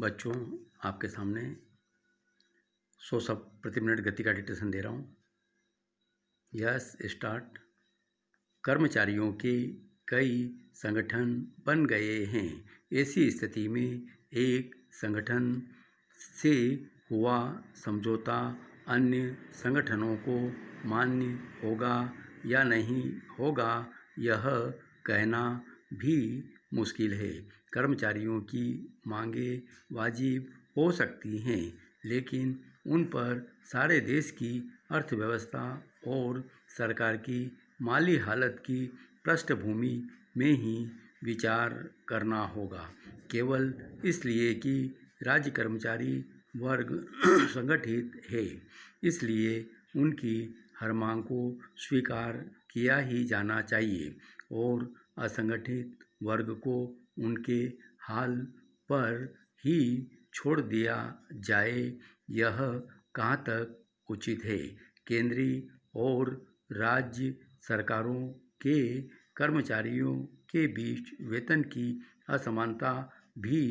बच्चों, आपके सामने 100 शब्द प्रति मिनट गति का डिक्टेशन दे रहा हूँ। Yes, start. कर्मचारियों के कई संगठन बन गए हैं। ऐसी स्थिति में एक संगठन से हुआ समझौता अन्य संगठनों को मान्य होगा या नहीं होगा, यह कहना भी मुश्किल है। कर्मचारियों की मांगें वाजिब हो सकती हैं, लेकिन उन पर सारे देश की अर्थव्यवस्था और सरकार की माली हालत की पृष्ठभूमि में ही विचार करना होगा। केवल इसलिए कि राज्य कर्मचारी वर्ग संगठित है, इसलिए उनकी हर मांग को स्वीकार किया ही जाना चाहिए और असंगठित वर्ग को उनके हाल पर ही छोड़ दिया जाए, यह कहाँ तक उचित है। केंद्रीय और राज्य सरकारों के कर्मचारियों के बीच वेतन की असमानता भी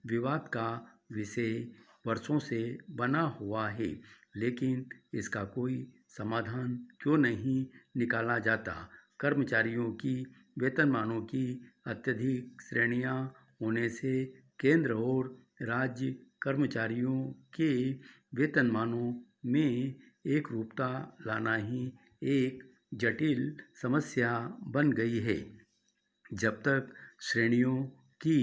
विवाद का विषय वर्षों से बना हुआ है, लेकिन इसका कोई समाधान क्यों नहीं निकाला जाता। कर्मचारियों की वेतनमानों की अत्यधिक श्रेणियां होने से केंद्र और राज्य कर्मचारियों के वेतनमानों में एकरूपता लाना ही एक जटिल समस्या बन गई है। जब तक श्रेणियों की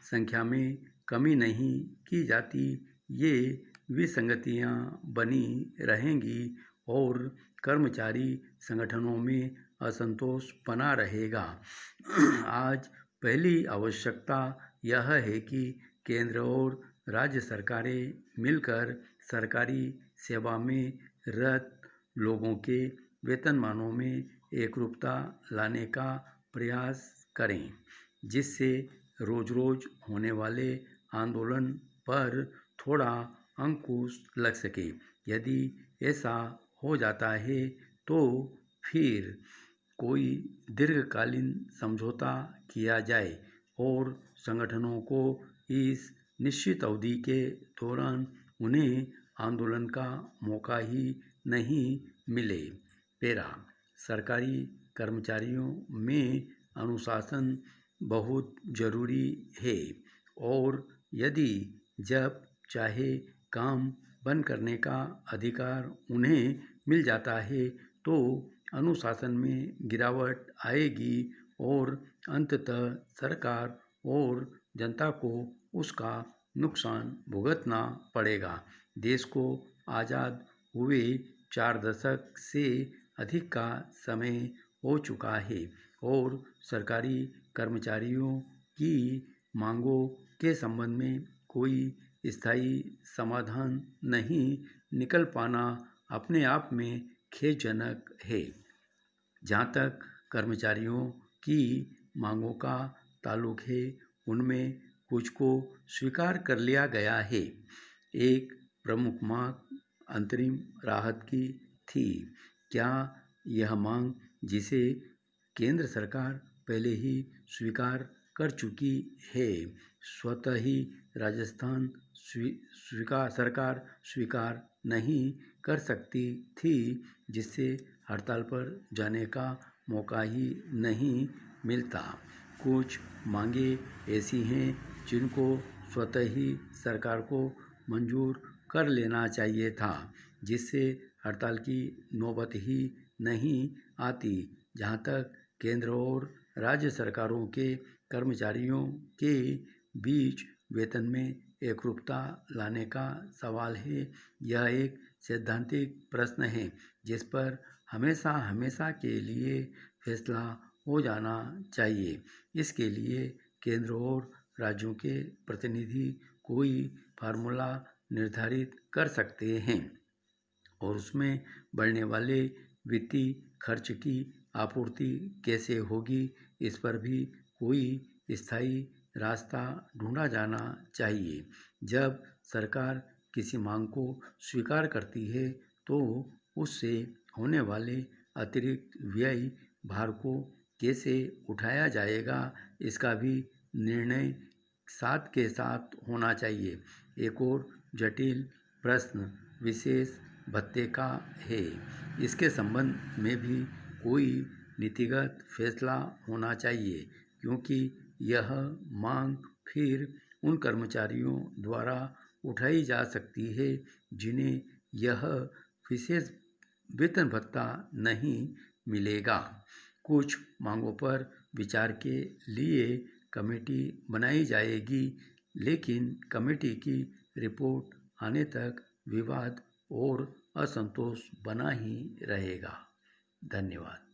संख्या में कमी नहीं की जाती, ये विसंगतियां बनी रहेंगी और कर्मचारी संगठनों में असंतोष बना रहेगा। आज पहली आवश्यकता यह है कि केंद्र और राज्य सरकारें मिलकर सरकारी सेवा में रत लोगों के वेतनमानों में एकरूपता लाने का प्रयास करें, जिससे रोज रोज होने वाले आंदोलन पर थोड़ा अंकुश लग सके। यदि ऐसा हो जाता है तो फिर कोई दीर्घकालीन समझौता किया जाए और संगठनों को इस निश्चित अवधि के दौरान उन्हें आंदोलन का मौका ही नहीं मिले। पेरा, सरकारी कर्मचारियों में अनुशासन बहुत जरूरी है और यदि जब चाहे काम बंद करने का अधिकार उन्हें मिल जाता है तो अनुशासन में गिरावट आएगी और अंततः सरकार और जनता को उसका नुकसान भुगतना पड़ेगा। देश को आज़ाद हुए 4 दशक से अधिक का समय हो चुका है और सरकारी कर्मचारियों की मांगों के संबंध में कोई स्थायी समाधान नहीं निकल पाना अपने आप में खेदजनक है। जहाँ तक कर्मचारियों की मांगों का ताल्लुक है, उनमें कुछ को स्वीकार कर लिया गया है। एक प्रमुख मांग अंतरिम राहत की थी। क्या यह मांग, जिसे केंद्र सरकार पहले ही स्वीकार कर चुकी है, स्वतः ही राजस्थान सरकार स्वीकार नहीं कर सकती थी, जिससे हड़ताल पर जाने का मौका ही नहीं मिलता। कुछ मांगें ऐसी हैं जिनको स्वतः ही सरकार को मंजूर कर लेना चाहिए था, जिससे हड़ताल की नौबत ही नहीं आती। जहाँ तक केंद्र और राज्य सरकारों के कर्मचारियों के बीच वेतन में एकरूपता लाने का सवाल है, यह एक सैद्धांतिक प्रश्न है जिस पर हमेशा हमेशा के लिए फैसला हो जाना चाहिए। इसके लिए केंद्र और राज्यों के प्रतिनिधि कोई फार्मूला निर्धारित कर सकते हैं और उसमें बढ़ने वाले वित्तीय खर्च की आपूर्ति कैसे होगी, इस पर भी कोई स्थायी रास्ता ढूंढा जाना चाहिए। जब सरकार किसी मांग को स्वीकार करती है तो उससे होने वाले अतिरिक्त व्यय भार को कैसे उठाया जाएगा, इसका भी निर्णय साथ के साथ होना चाहिए। एक और जटिल प्रश्न विशेष भत्ते का है। इसके संबंध में भी कोई नीतिगत फैसला होना चाहिए, क्योंकि यह मांग फिर उन कर्मचारियों द्वारा उठाई जा सकती है जिन्हें यह विशेष वेतन भत्ता नहीं मिलेगा। कुछ मांगों पर विचार के लिए कमेटी बनाई जाएगी, लेकिन कमेटी की रिपोर्ट आने तक विवाद और असंतोष बना ही रहेगा। धन्यवाद।